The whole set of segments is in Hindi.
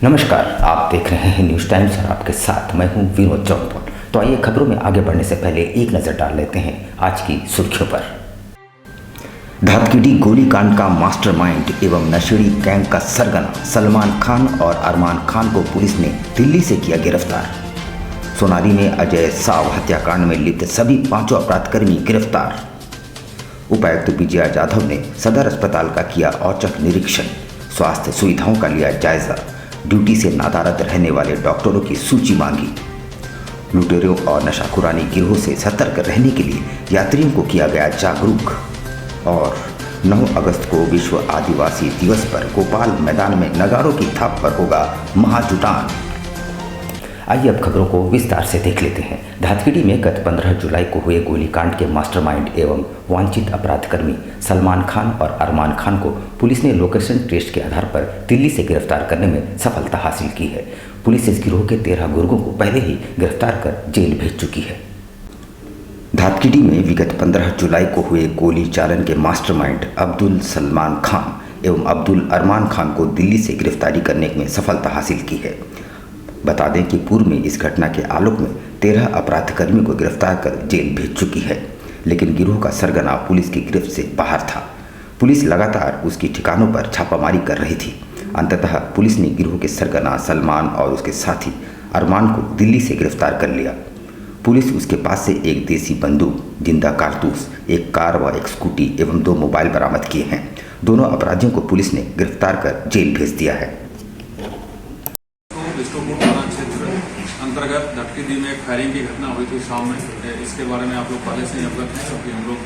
नमस्कार, आप देख रहे हैं न्यूज़ टाइम्स और आपके साथ मैं हूं विनोद चौधरी। तो आइए खबरों में आगे बढ़ने से पहले एक नज़र डाल लेते हैं आज की सुर्खियों पर। धातकीडी गोलीकांड का मास्टरमाइंड एवं नशेड़ी गैंग का सरगना सलमान खान और अरमान खान को पुलिस ने दिल्ली से किया गिरफ्तार। सोनारी में अजय साव हत्याकांड में लिप्त सभी 5 अपराधकर्मी गिरफ्तार। उपायुक्त विजया जाधव ने सदर अस्पताल का किया औचक निरीक्षण, स्वास्थ्य सुविधाओं का लिया जायजा, ड्यूटी से नादारद रहने वाले डॉक्टरों की सूची मांगी। लुटेरों और नशाखुरानी गिरोह से सतर्क रहने के लिए यात्रियों को किया गया जागरूक। और 9 अगस्त को विश्व आदिवासी दिवस पर भोपाल मैदान में नगाड़ों की थाप पर होगा महाजुटान। आइए अब खबरों को विस्तार से देख लेते हैं। धातकीडी में गत 15 जुलाई को हुए गोलीकांड के मास्टरमाइंड एवं वांछित अपराधकर्मी सलमान खान और अरमान खान को पुलिस ने लोकेशन ट्रेस के आधार पर दिल्ली से गिरफ्तार करने में सफलता हासिल की है। पुलिस इस गिरोह के 13 गुर्गों को पहले ही गिरफ्तार कर जेल भेज चुकी है। धातकीडी में विगत 15 जुलाई को हुए गोली चालन के मास्टरमाइंड अब्दुल सलमान खान एवं अब्दुल अरमान खान को दिल्ली से गिरफ्तारी करने में सफलता हासिल की है। बता दें कि पूर्व में इस घटना के आलोक में 13 अपराधकर्मियों को गिरफ्तार कर जेल भेज चुकी है, लेकिन गिरोह का सरगना पुलिस की गिरफ्त से बाहर था। पुलिस लगातार उसकी ठिकानों पर छापामारी कर रही थी। अंततः पुलिस ने गिरोह के सरगना सलमान और उसके साथी अरमान को दिल्ली से गिरफ्तार कर लिया। पुलिस उसके पास से एक देसी बंदूक, जिंदा कारतूस, एक कार व एक स्कूटी एवं 2 मोबाइल बरामद किए हैं। दोनों अपराधियों को पुलिस ने गिरफ्तार कर जेल भेज दिया है। अंतर्गत धातकीडी में एक फायरिंग की घटना हुई थी शाम में। इसके बारे में आप लोग पहले से ही अवगत हैं, क्योंकि हम लोग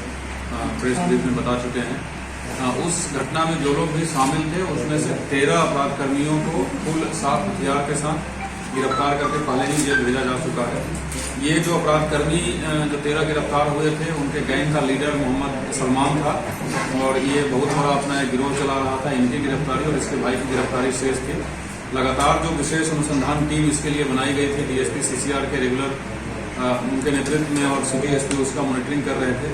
प्रेस रिलीज में बता चुके हैं। उस घटना में जो लोग भी शामिल थे उसमें से 13 अपराधकर्मियों को कुल 7 हथियार के साथ गिरफ्तार करके पहले ही जेल भेजा जा चुका है। ये जो अपराधकर्मी जो 13 गिरफ्तार हुए थे, उनके गैंग का लीडर मोहम्मद सलमान था और ये बहुत बड़ा अपना गिरोह चला रहा था। इनकी गिरफ्तारी और इसके भाई की गिरफ्तारी शेष थी। लगातार जो विशेष अनुसंधान टीम इसके लिए बनाई गई थी, डीएसपी सीसीआर के रेगुलर उनके नेतृत्व में और सिटी एसपी उसका मॉनिटरिंग कर रहे थे।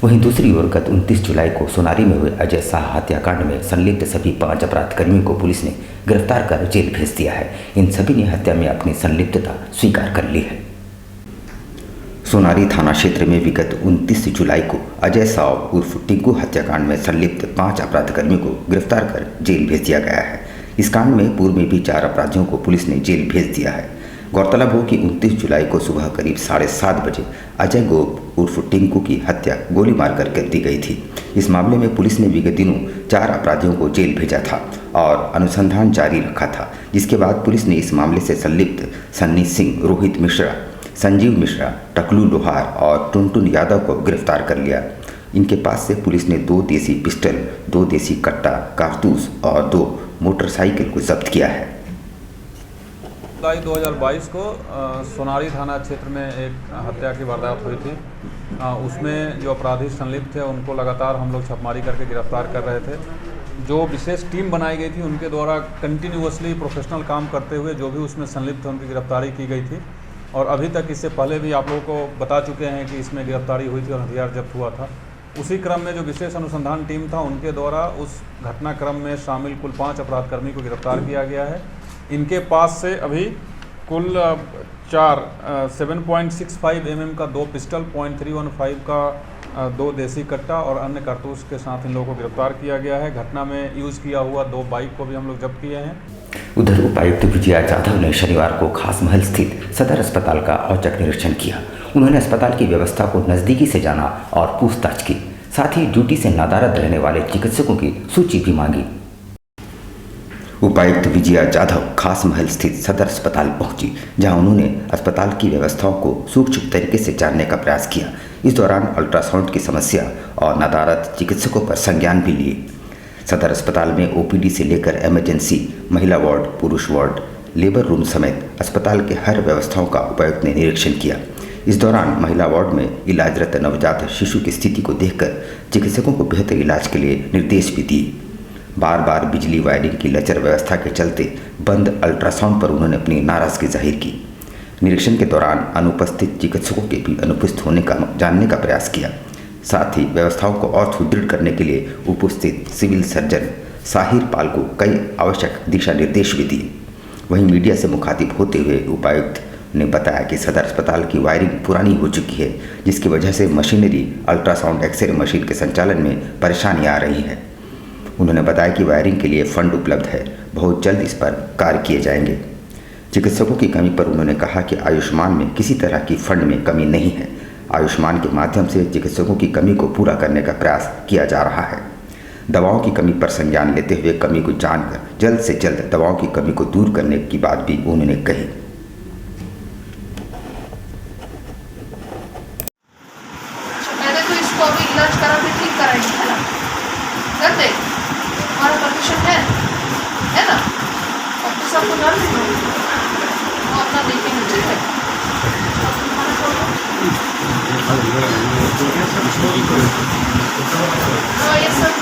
वहीं दूसरी ओर गत 29 जुलाई को सोनारी में हुए अजय साह हत्याकांड में संलिप्त सभी 5 अपराधकर्मियों को पुलिस ने गिरफ्तार कर जेल भेज दिया है। इन सभी ने हत्या में अपनी संलिप्तता स्वीकार कर ली है। सोनारी थाना क्षेत्र में विगत 29 जुलाई को अजय साव उर्फ टिंकू हत्याकांड में संलिप्त 5 अपराधकर्मियों को गिरफ्तार कर जेल भेज दिया गया है। इस कांड में पूर्व में भी 4 अपराधियों को पुलिस ने जेल भेज दिया है। गौरतलब हो कि 29 जुलाई को सुबह करीब 7:30 बजे अजय गोप उर्फ टिंकू की हत्या गोली मारकर कर दी गई थी। इस मामले में पुलिस ने विगत दिनों 4 अपराधियों को जेल भेजा था और अनुसंधान जारी रखा था, जिसके बाद पुलिस ने इस मामले से संलिप्त सन्नी सिंह, रोहित मिश्रा, संजीव मिश्रा, टकलू लोहार और टुनटुन यादव को गिरफ्तार कर लिया। इनके पास से पुलिस ने 2 देसी पिस्टल, 2 देसी कट्टा, कारतूस और 2 मोटरसाइकिल को जब्त किया है। जुलाई 2022 को सोनारी थाना क्षेत्र में एक हत्या की वारदात हुई थी। उसमें जो अपराधी संलिप्त थे उनको लगातार हम लोग छापेमारी करके गिरफ्तार कर रहे थे। जो विशेष टीम बनाई गई थी उनके द्वारा कंटिन्यूअसली प्रोफेशनल काम करते हुए जो भी उसमें संलिप्त थे उनकी गिरफ्तारी की गई थी। और अभी तक इससे पहले भी आप लोगों को बता चुके हैं कि इसमें गिरफ्तारी हुई थी और हथियार जब्त हुआ था। उसी क्रम में जो विशेष अनुसंधान टीम था उनके द्वारा उस घटनाक्रम में शामिल कुल 5 अपराधकर्मी को गिरफ्तार किया गया है। इनके पास से अभी कुल 7.65 mm का 2 पिस्टल, .315 का 2 देसी कट्टा और अन्य कारतूस के साथ इन लोगों को गिरफ्तार किया गया है। घटना में यूज़ किया हुआ 2 बाइक को भी हम लोग जब्त किए हैं। उधर उपायुक्त विजया जाधव ने शनिवार को खास महल स्थित सदर अस्पताल का औचक निरीक्षण किया। उन्होंने अस्पताल की व्यवस्था को नज़दीकी से जाना और पूछताछ की। साथ ही ड्यूटी से नादारद रहने वाले चिकित्सकों की सूची भी मांगी। उपायुक्त विजया जाधव खास महल स्थित सदर अस्पताल पहुंची, जहां उन्होंने अस्पताल की व्यवस्थाओं को सूक्ष्म तरीके से जानने का प्रयास किया। इस दौरान अल्ट्रासाउंड की समस्या और नादारद चिकित्सकों पर संज्ञान भी लिए। सदर अस्पताल में ओपीडी से लेकर इमरजेंसी, महिला वार्ड, पुरुष वार्ड, लेबर रूम समेत अस्पताल के हर व्यवस्थाओं का उपायुक्त ने निरीक्षण किया। इस दौरान महिला वार्ड में इलाजरत नवजात शिशु की स्थिति को देखकर चिकित्सकों को बेहतर इलाज के लिए निर्देश भी दिए। बार बार बिजली वायरिंग की लचर व्यवस्था के चलते बंद अल्ट्रासाउंड पर उन्होंने अपनी नाराजगी जाहिर की। निरीक्षण के दौरान अनुपस्थित चिकित्सकों के भी अनुपस्थित होने का जानने का प्रयास किया। साथ ही व्यवस्थाओं को और सुदृढ़ करने के लिए उपस्थित सिविल सर्जन, साहिर पाल को कई आवश्यक दिशा निर्देश भी दिए। वहीं मीडिया से मुखातिब होते हुए उपायुक्त ने बताया कि सदर अस्पताल की वायरिंग पुरानी हो चुकी है, जिसकी वजह से मशीनरी अल्ट्रासाउंड एक्सरे मशीन के संचालन में परेशानी आ रही है। उन्होंने बताया कि वायरिंग के लिए फंड उपलब्ध है, बहुत जल्द इस पर कार्य किए जाएंगे। चिकित्सकों की कमी पर उन्होंने कहा कि आयुष्मान में किसी तरह की फंड में कमी नहीं है। आयुष्मान के माध्यम से चिकित्सकों की कमी को पूरा करने का प्रयास किया जा रहा है। दवाओं की कमी पर संज्ञान लेते हुए कमी को जानकर जल्द से जल्द दवाओं की कमी को दूर करने की बात भी उन्होंने कही। मैंने तो इसको अभी इलाज करा के ठीक करा है कर दे, हमारा परमिशन है ना, डॉक्टर साहब को डर नहीं, वो अपना देखेंगे। ठीक है, ये सब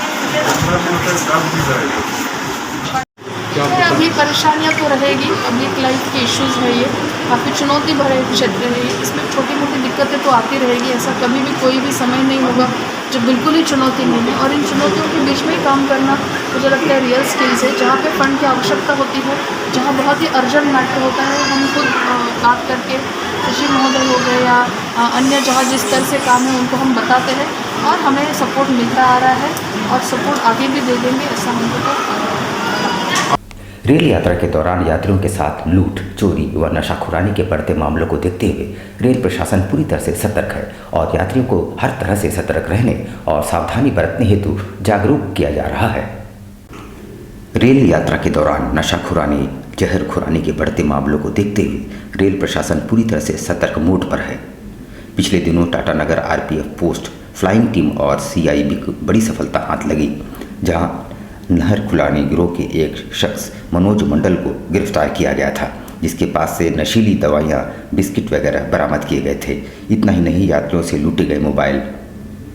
अभी परेशानियां तो रहेगी, पब्लिक लाइफ के इश्यूज है, ये काफ़ी चुनौती भरे क्षेत्र है। इसमें छोटी मोटी दिक्कतें तो आती रहेगी, ऐसा कभी भी कोई भी समय नहीं होगा जब बिल्कुल ही चुनौती नहीं है। और इन चुनौतियों के बीच में ही काम करना मुझे लगता है रियल स्किल्स है। जहाँ पे फंड की आवश्यकता होती है, जहाँ बहुत ही अर्जेंट मैटर होता है, हम खुद बात करके कृषि महोदय हो गए या अन्य जहाँ जिस तरह से काम है उनको हम बताते हैं और हमें सपोर्ट मिलता आ रहा है और सपोर्ट आगे भी दे देंगे, ऐसा हम लोग। रेल यात्रा के दौरान यात्रियों के साथ लूट, चोरी व नशाखुरानी के बढ़ते मामलों को देखते हुए रेल प्रशासन पूरी तरह से सतर्क है और यात्रियों को हर तरह से सतर्क रहने और सावधानी बरतने हेतु जागरूक किया जा रहा है। रेल यात्रा के दौरान नशाखुरानी, जहरखुरानी के बढ़ते मामलों को देखते हुए रेल प्रशासन पूरी तरह से सतर्क मोड पर है। पिछले दिनों Tatanagar RPF post, flying team और सीआईबी को बड़ी सफलता हाथ लगी, जहां नहर खुलानी गिरोह के एक शख्स मनोज मंडल को गिरफ्तार किया गया था, जिसके पास से नशीली दवाइयाँ, बिस्किट वगैरह बरामद किए गए थे। इतना ही नहीं, यात्रियों से लूटे गए मोबाइल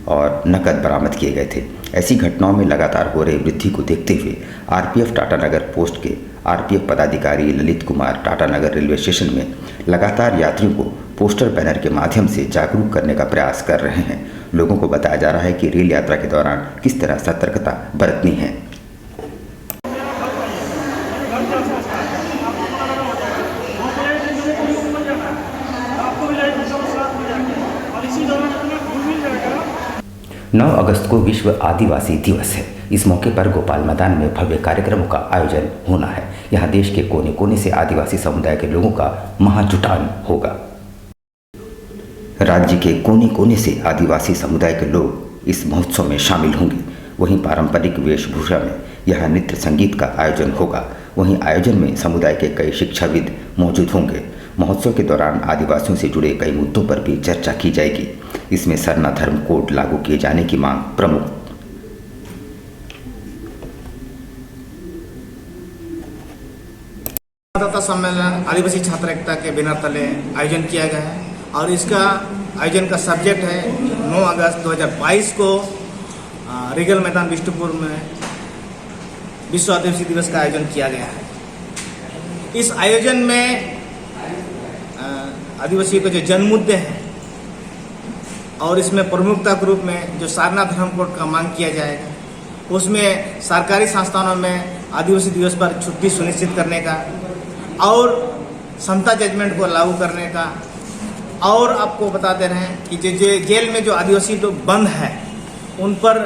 और नकद बरामद किए गए थे। ऐसी घटनाओं में लगातार हो रही वृद्धि को देखते हुए आरपीएफ टाटानगर पोस्ट के आरपीएफ पदाधिकारी ललित कुमार टाटानगर रेलवे स्टेशन में लगातार यात्रियों को पोस्टर बैनर के माध्यम से जागरूक करने का प्रयास कर रहे हैं। लोगों को बताया जा रहा है कि रेल यात्रा के दौरान किस तरह सतर्कता बरतनी है। नौ अगस्त को विश्व आदिवासी दिवस है। इस मौके पर गोपाल मैदान में भव्य कार्यक्रमों का आयोजन होना है। यहाँ देश के कोने कोने से आदिवासी समुदाय के लोगों का महाजुटान होगा। राज्य के कोने कोने से आदिवासी समुदाय के लोग इस महोत्सव में शामिल होंगे। वहीं पारंपरिक वेशभूषा में यहाँ नृत्य संगीत का आयोजन होगा। वहीं आयोजन में समुदाय के कई शिक्षाविद मौजूद होंगे। महोत्सव के दौरान आदिवासियों से जुड़े कई मुद्दों पर भी चर्चा की जाएगी। इसमें सरना धर्म कोड लागू किए जाने की मांग प्रमुख। मतदाता सम्मेलन आदिवासी छात्र एकता के बैनर तले आयोजन किया गया है और इसका आयोजन का सब्जेक्ट है 9 अगस्त 2022 को रिगल मैदान बिष्टुपुर में विश्व आदिवासी दिवस का आयोजन किया गया है। इस आयोजन में आदिवासियों के जो जन्म मुद्दे हैं और इसमें प्रमुखता के रूप में जो सारना धर्म कोड का मांग किया जाएगा, उसमें सरकारी संस्थानों में आदिवासी दिवस पर छुट्टी सुनिश्चित करने का और समता जजमेंट को लागू करने का। और आपको बताते रहें कि जो जेल में जो आदिवासी लोग बंद है उन पर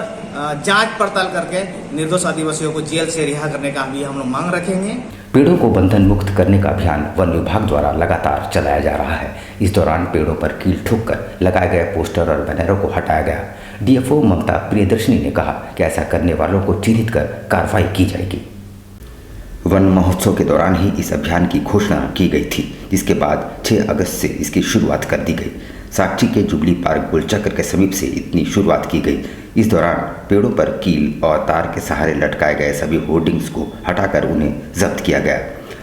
जांच पड़ताल करके निर्दोष आदिवासियों को जेल से रिहा करने का भी हम लोग मांग रखेंगे। पेड़ों को बंधन मुक्त करने का अभियान वन विभाग द्वारा लगातार चलाया जा रहा है। इस दौरान पेड़ों पर कील ठोक कर लगाए गए पोस्टर और बैनरों को हटाया गया। डीएफओ ममता प्रियदर्शनी ने कहा कि ऐसा करने वालों को चिन्हित कर कार्रवाई की जाएगी। वन महोत्सव के दौरान ही इस अभियान की घोषणा की गई थी, जिसके बाद 6 अगस्त से इसकी शुरुआत कर दी गई। साक्षी के जुबली पार्क गोलचक्र के समीप से इतनी शुरुआत की गई। इस दौरान पेड़ों पर कील और तार के सहारे लटकाए गए सभी होर्डिंग्स को हटाकर उन्हें जब्त किया गया।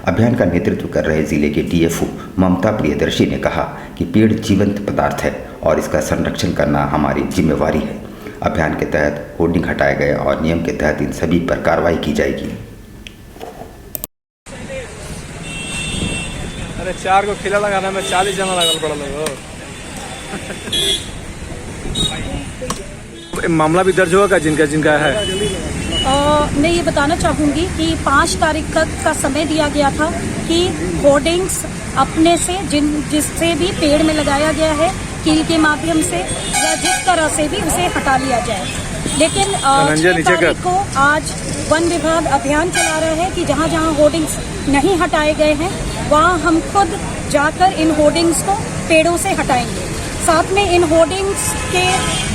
अभियान का नेतृत्व कर रहे जिले के डीएफओ ममता प्रियदर्शी ने कहा कि पेड़ जीवंत पदार्थ है और इसका संरक्षण करना हमारी जिम्मेवारी है। अभियान के तहत होर्डिंग हटाए गए और नियम के तहत इन सभी पर कार्रवाई की जाएगी। अरे 4 को खिला लगाना में 40 जना लगल पड़ा लोग। मामला भी दर्ज होगा जिनका जिनका है। मैं ये बताना चाहूँगी कि 5 तारीख तक का समय दिया गया था कि होर्डिंग्स अपने से जिससे भी पेड़ में लगाया गया है कील के माध्यम से या जिस तरह से भी उसे हटा लिया जाए। लेकिन 6 तारीख को आज वन विभाग अभियान चला रहा है कि जहाँ जहाँ होर्डिंग्स नहीं हटाए गए हैं वहाँ हम खुद जाकर इन होर्डिंग्स को पेड़ों से हटाएंगे। साथ में इन होर्डिंग्स के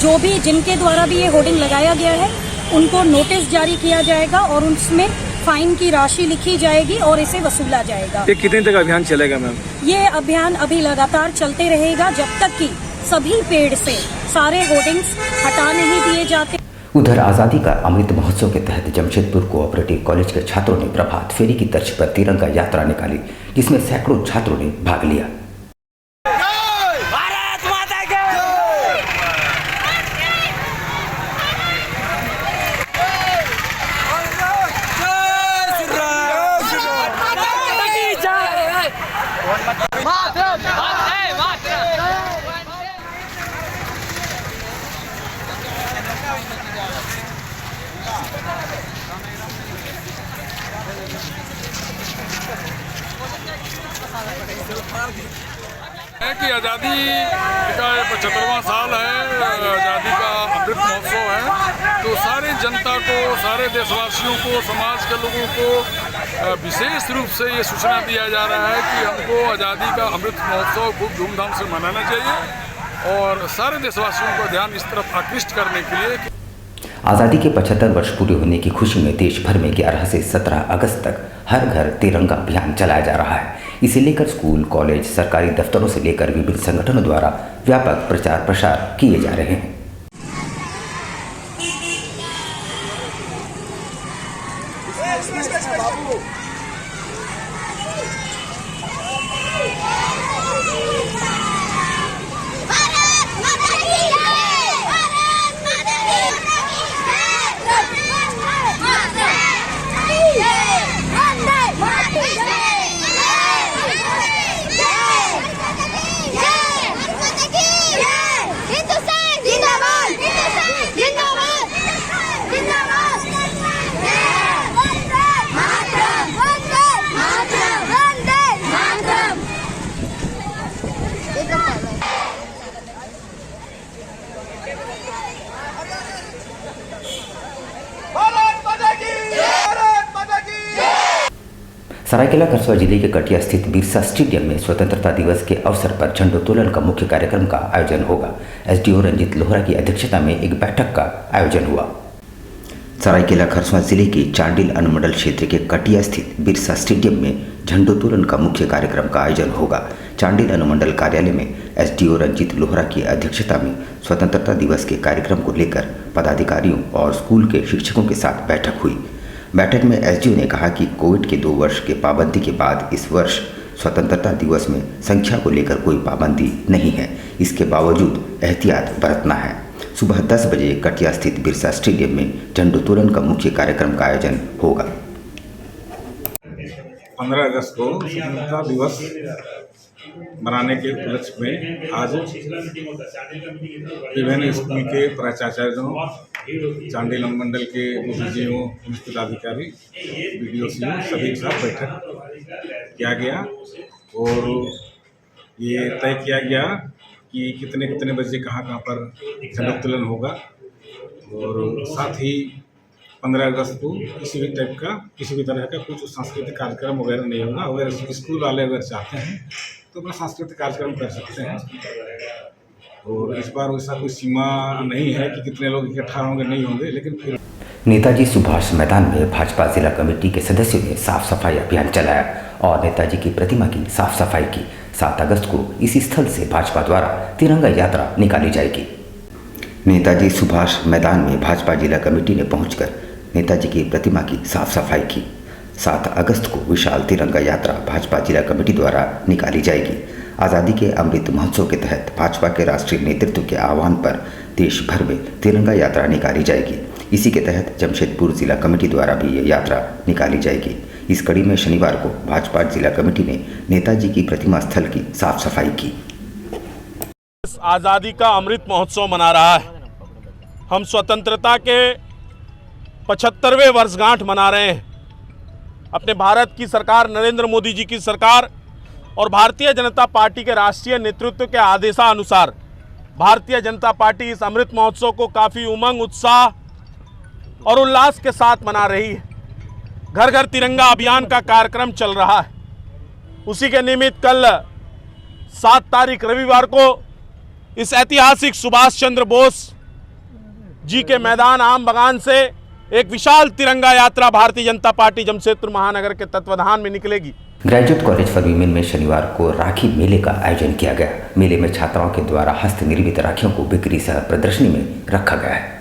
जो भी जिनके द्वारा भी ये होर्डिंग लगाया गया है उनको नोटिस जारी किया जाएगा और उसमें फाइन की राशि लिखी जाएगी और इसे वसूला जाएगा। ये कितने तक अभियान चलेगा मैम? ये अभियान अभी लगातार चलते रहेगा जब तक कि सभी पेड़ से सारे होर्डिंग्स हटा नहीं दिए जाते। उधर आज़ादी का अमृत महोत्सव के तहत जमशेदपुर कोऑपरेटिव कॉलेज के छात्रों ने प्रभात फेरी की तर्ज पर तिरंगा यात्रा निकाली, जिसमें सैकड़ों छात्रों ने भाग लिया। कि आज़ादी का 75वां साल है, आज़ादी का अमृत महोत्सव है, तो सारे जनता को, सारे देशवासियों को, समाज के लोगों को विशेष रूप से ये सूचना दिया जा रहा है कि हमको आज़ादी का अमृत महोत्सव खूब धूमधाम से मनाना चाहिए और सारे देशवासियों को ध्यान इस तरफ आकृष्ट करने के लिए। आज़ादी के 75 वर्ष पूरे होने की खुशी में देश भर में 11 से 17 अगस्त तक हर घर तिरंगा अभियान चलाया जा रहा है। इसे लेकर स्कूल, कॉलेज, सरकारी दफ्तरों से लेकर विभिन्न संगठनों द्वारा व्यापक प्रचार प्रसार किए जा रहे हैं। सरायकेला खरसुआ जिले के कटिया स्थित बिरसा स्टेडियम में स्वतंत्रता दिवस के अवसर पर झंडोत्तोलन का मुख्य कार्यक्रम का आयोजन होगा। एसडीओ रंजीत लोहरा की अध्यक्षता में एक बैठक का आयोजन हुआ। सरायकेला खरसुआ जिले के चांडिल अनुमंडल क्षेत्र के कटिया स्थित बिरसा स्टेडियम में झंडोत्तोलन का मुख्य कार्यक्रम का आयोजन होगा। चांडिल अनुमंडल कार्यालय में एसडीओ रंजीत लोहरा की अध्यक्षता में स्वतंत्रता दिवस के कार्यक्रम को लेकर पदाधिकारियों और स्कूल के शिक्षकों के साथ बैठक हुई। बैठक में एसडीओ ने कहा कि कोविड के 2 वर्ष के पाबंदी के बाद इस वर्ष स्वतंत्रता दिवस में संख्या को लेकर कोई पाबंदी नहीं है, इसके बावजूद एहतियात बरतना है। सुबह 10 बजे कटिया स्थित बिरसा स्टेडियम में झंडोत्तोलन का मुख्य कार्यक्रम का आयोजन होगा। 15 अगस्त को स्वतंत्रता दिवस मनाने के उपलक्ष्य में आज विभिन्न स्कूल के प्राचार्यों, चांडिल अनुमंडल के मुखियों, पुलिस पदाधिकारी, बीडीओ सभी के साथ बैठक किया गया और ये तय किया गया कि कितने कितने बजे कहाँ पर झंडोत्तोलन होगा और साथ ही 15 अगस्त को किसी भी तरह का कुछ सांस्कृतिक कार्यक्रम वगैरह नहीं होगा। अगर स्कूल वाले अगर चाहते हैं तो अपना सांस्कृतिक कार्यक्रम कर सकते हैं और इस बार वैसा कोई सीमा नहीं है कि कितने लोग इकट्ठा होंगे, नहीं होंगे, लेकिन फिर नेताजी सुभाष मैदान में भाजपा जिला कमेटी के सदस्यों ने साफ सफाई अभियान चलाया और नेताजी की प्रतिमा की साफ सफाई की। 7 अगस्त को इस स्थल से भाजपा द्वारा तिरंगा यात्रा निकाली जाएगी। नेताजी सुभाष मैदान में भाजपा जिला कमेटी ने पहुंचकर नेताजी की प्रतिमा की साफ सफाई की। 7 अगस्त को विशाल तिरंगा यात्रा भाजपा जिला कमेटी द्वारा निकाली जाएगी। आज़ादी के अमृत महोत्सव के तहत भाजपा के राष्ट्रीय नेतृत्व के आह्वान पर देश भर में तिरंगा यात्रा निकाली जाएगी। इसी के तहत जमशेदपुर जिला कमेटी द्वारा भी ये यात्रा निकाली जाएगी। इस कड़ी में शनिवार को भाजपा जिला कमेटी ने नेताजी की प्रतिमा स्थल की साफ सफाई की। आज़ादी का अमृत महोत्सव मना रहा है। हम स्वतंत्रता के 75वें वर्षगांठ मना रहे हैं। अपने भारत की सरकार, नरेंद्र मोदी जी की सरकार और भारतीय जनता पार्टी के राष्ट्रीय नेतृत्व के आदेशानुसार भारतीय जनता पार्टी इस अमृत महोत्सव को काफ़ी उमंग, उत्साह और उल्लास के साथ मना रही है। घर घर तिरंगा अभियान का कार्यक्रम चल रहा है। उसी के निमित्त कल 7 तारीख रविवार को इस ऐतिहासिक सुभाष चंद्र बोस जी के मैदान आम बगान से एक विशाल तिरंगा यात्रा भारतीय जनता पार्टी जमशेदपुर महानगर के तत्वाधान में निकलेगी। ग्रेजुएट कॉलेज फॉर वीमेन में शनिवार को राखी मेले का आयोजन किया गया। मेले में छात्राओं के द्वारा हस्त निर्मित राखियों को बिक्री सह प्रदर्शनी में रखा गया है।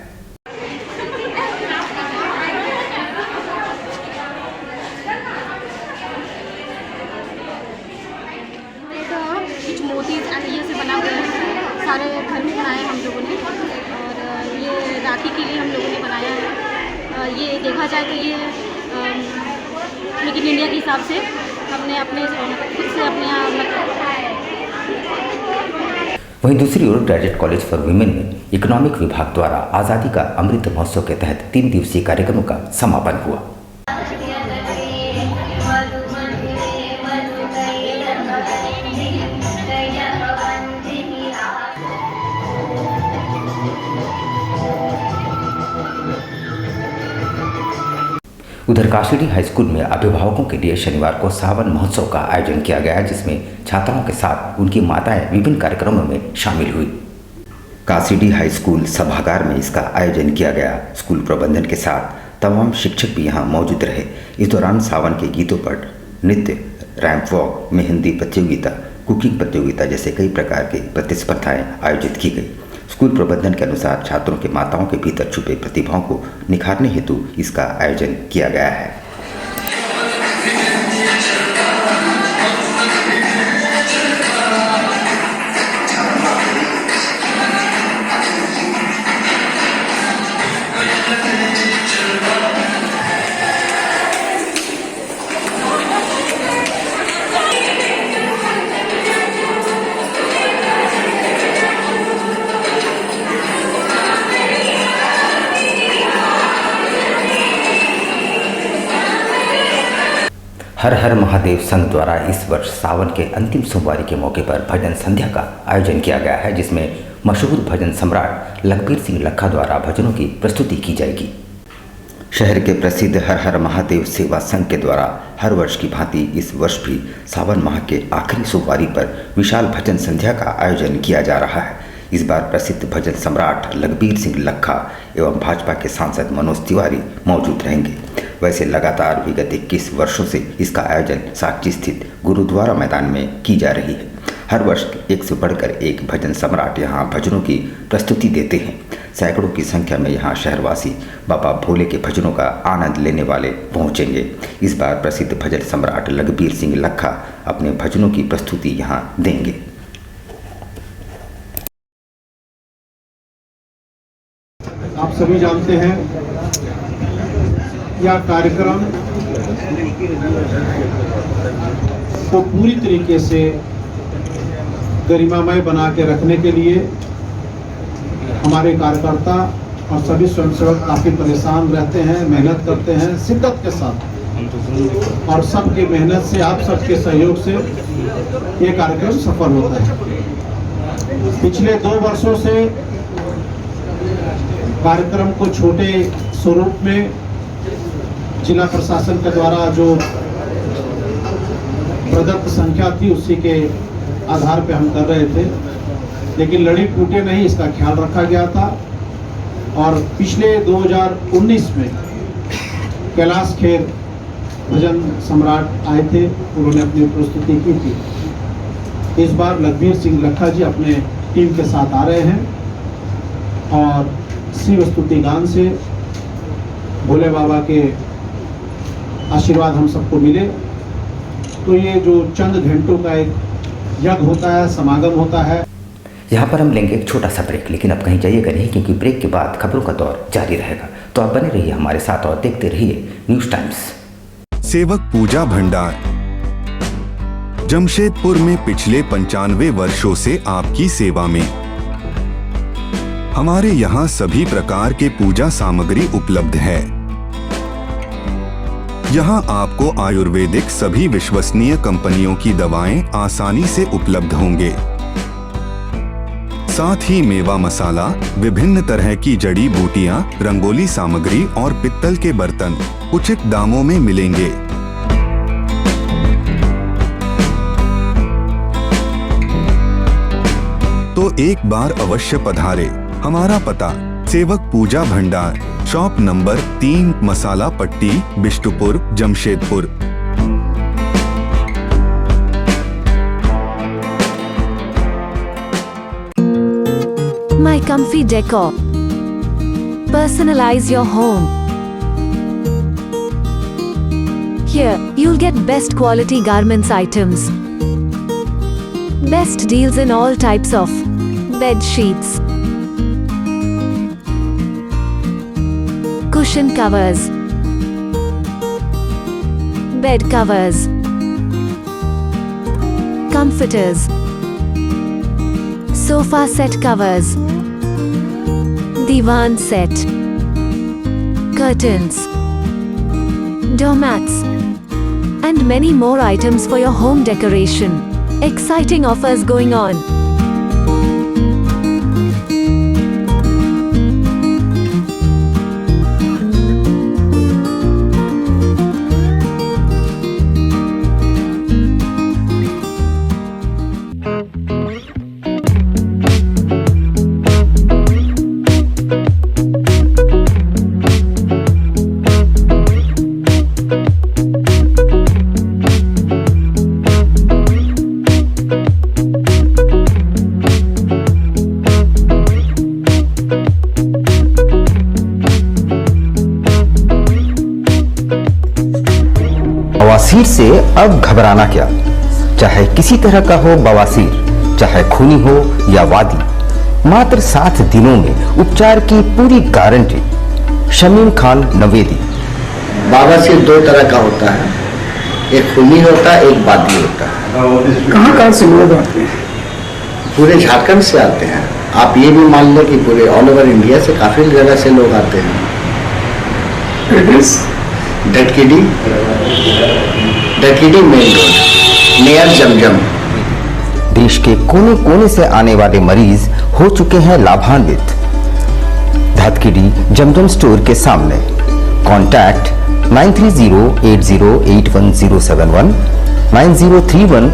कुछ मोतीज एंड ये से बना हुआ है, सारे घर में बनाए हम लोगों ने और ये राखी के लिए हम लोगों ने बनाया है। ये देखा जाए तो ये मेक इन इंडिया के हिसाब से हमने अपने खुद से अपने यहाँ वहीं दूसरी ओर ग्रेजुएट कॉलेज फॉर वीमेन में इकोनॉमिक विभाग द्वारा आज़ादी का अमृत महोत्सव के तहत 3 दिवसीय कार्यक्रमों का समापन हुआ। उधर काशीडी हाई स्कूल में अभिभावकों के लिए शनिवार को सावन महोत्सव का आयोजन किया गया, जिसमें छात्राओं के साथ उनकी माताएं विभिन्न कार्यक्रमों में शामिल हुई। काशीडी हाई स्कूल सभागार में इसका आयोजन किया गया। स्कूल प्रबंधन के साथ तमाम शिक्षक भी यहां मौजूद रहे। इस दौरान सावन के गीतों पर नृत्य, रैंप वॉक, मेहंदी प्रतियोगिता, कुकिंग प्रतियोगिता जैसे कई प्रकार की प्रतिस्पर्धाएं आयोजित की गई। स्कूल प्रबंधन के अनुसार छात्रों के माताओं के भीतर छुपे प्रतिभाओं को निखारने हेतु इसका आयोजन किया गया है। हर हर महादेव संघ द्वारा इस वर्ष सावन के अंतिम सोमवार के मौके पर भजन संध्या का आयोजन किया गया है, जिसमें मशहूर भजन सम्राट लखबीर सिंह लखा द्वारा भजनों की प्रस्तुति की जाएगी। शहर के प्रसिद्ध हर हर महादेव सेवा संघ के द्वारा हर वर्ष की भांति इस वर्ष भी सावन माह के आखिरी सोमवारी पर विशाल भजन संध्या का आयोजन किया जा रहा है। इस बार प्रसिद्ध भजन सम्राट लखबीर सिंह लखा एवं भाजपा के सांसद मनोज तिवारी मौजूद रहेंगे। वैसे लगातार विगत 21 वर्षों से इसका आयोजन साक्षी स्थित गुरुद्वारा मैदान में की जा रही है। हर वर्ष एक से बढ़कर एक भजन सम्राट यहाँ भजनों की प्रस्तुति देते हैं। सैकड़ों की संख्या में यहाँ शहरवासी बाबा भोले के भजनों का आनंद लेने वाले पहुँचेंगे। इस बार प्रसिद्ध भजन सम्राट लखबीर सिंह लखा अपने भजनों की प्रस्तुति यहाँ देंगे। आप सभी जानते हैं यह कार्यक्रम को पूरी तरीके से गरिमामय बना के रखने के लिए हमारे कार्यकर्ता और सभी स्वयंसेवक काफ़ी परेशान रहते हैं, मेहनत करते हैं शिद्दत के साथ, और सबकी मेहनत से, आप सबके सहयोग से ये कार्यक्रम सफल होता है। पिछले 2 वर्षों से कार्यक्रम को छोटे स्वरूप में जिला प्रशासन के द्वारा जो प्रदत्त संख्या थी उसी के आधार पे हम कर रहे थे, लेकिन लड़ी टूटे नहीं, इसका ख्याल रखा गया था। और पिछले 2019 में कैलाश खेर भजन सम्राट आए थे, उन्होंने अपनी प्रस्तुति की थी। इस बार लखबीर सिंह लखा जी अपने टीम के साथ आ रहे हैं और शिव स्तुति गान से भोले बाबा के आशीर्वाद हम सबको मिले। तो ये जो चंद घंटों का एक यज्ञ होता है, समागम होता है। यहाँ पर हम लेंगे एक छोटा सा ब्रेक, लेकिन अब कहीं जाइएगा नहीं, क्योंकि ब्रेक के बाद खबरों का दौर जारी रहेगा। तो आप बने रहिए हमारे साथ और देखते रहिए न्यूज़ टाइम्स। सेवक पूजा भंडार जमशेदपुर में पिछले 95 वर्षों से आपकी सेवा में। हमारे यहाँ सभी प्रकार के पूजा सामग्री उपलब्ध है। यहाँ आपको आयुर्वेदिक सभी विश्वसनीय कंपनियों की दवाएं आसानी से उपलब्ध होंगे। साथ ही मेवा मसाला, विभिन्न तरह की जड़ी बूटियां, रंगोली सामग्री और पित्तल के बर्तन उचित दामों में मिलेंगे। तो एक बार अवश्य पधारे। हमारा पता सेवक पूजा भंडार, शॉप नंबर 3, मसाला पट्टी, Bistupur, Jamshedpur. My Comfy Decor. Personalize your home. Here, you'll get best quality garments items. Best deals in all types of bed sheets, cushion covers, bed covers, comforters, sofa set covers, divan set, curtains, doormats, and many more items for your home decoration. Exciting offers going on. बवासीर से अब घबराना क्या। चाहे किसी तरह का हो बवासीर, चाहे खूनी हो या वादी, मात्र 7 दिनों में उपचार की पूरी गारंटी। शमीम खान नवेदी। बवासीर 2 तरह का होता है, एक खूनी होता है, एक वादी होता है। कहाँ से लोग आते हैं? पूरे झारखंड से आते हैं। आप ये भी मान लें कि पूरे ऑल ओवर इंडिया से काफी जगह से लोग आते हैं। डटकीडी मेन रोड नियर जमजम। देश के कोने कोने से आने वाले मरीज हो चुके हैं लाभान्वित। धतकीडी जमजम स्टोर के सामने। कॉन्टैक्ट 9308081071 9031।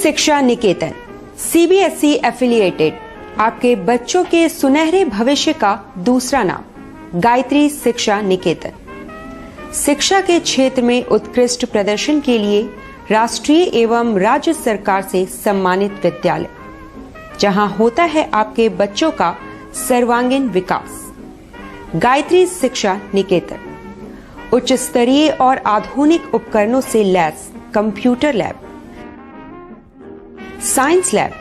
शिक्षा निकेतन CBSE एफिलिएटेड आपके बच्चों के सुनहरे भविष्य का दूसरा नाम गायत्री शिक्षा निकेतन। शिक्षा के क्षेत्र में उत्कृष्ट प्रदर्शन के लिए राष्ट्रीय एवं राज्य सरकार से सम्मानित विद्यालय, जहां होता है आपके बच्चों का सर्वांगीण विकास। गायत्री शिक्षा निकेतन उच्च स्तरीय और आधुनिक उपकरणों से lace computer lab, science lab,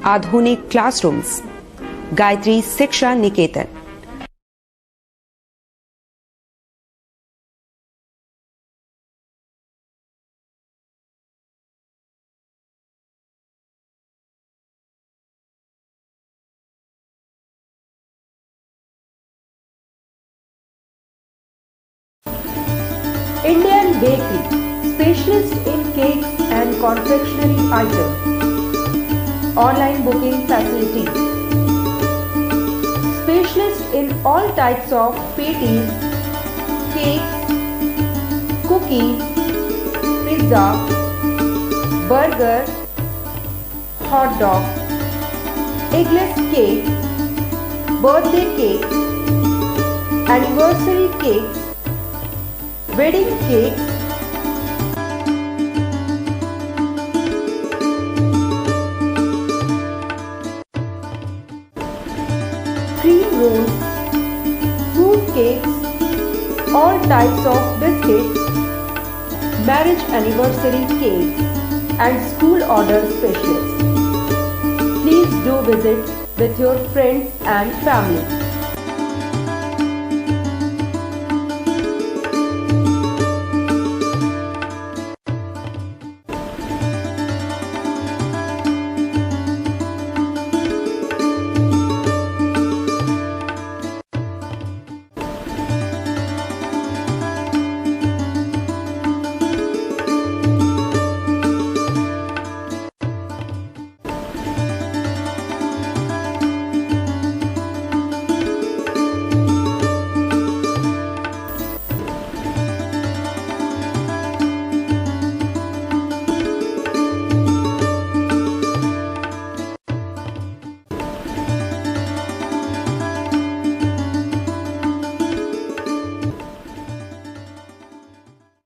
आधुनिक क्लासरूम्स। गायत्री शिक्षा निकेतन। Indian Bakery, specialist in cakes and confectionery items. Online booking facilities. Specialist in all types of patties, cakes, cookies, pizza, burger, hot dog, eggless cake, birthday cake, anniversary cakes, wedding cakes, cream rolls, fruit cakes, all types of biscuits, marriage anniversary cakes, and school order specials. Please do visit with your friends and family.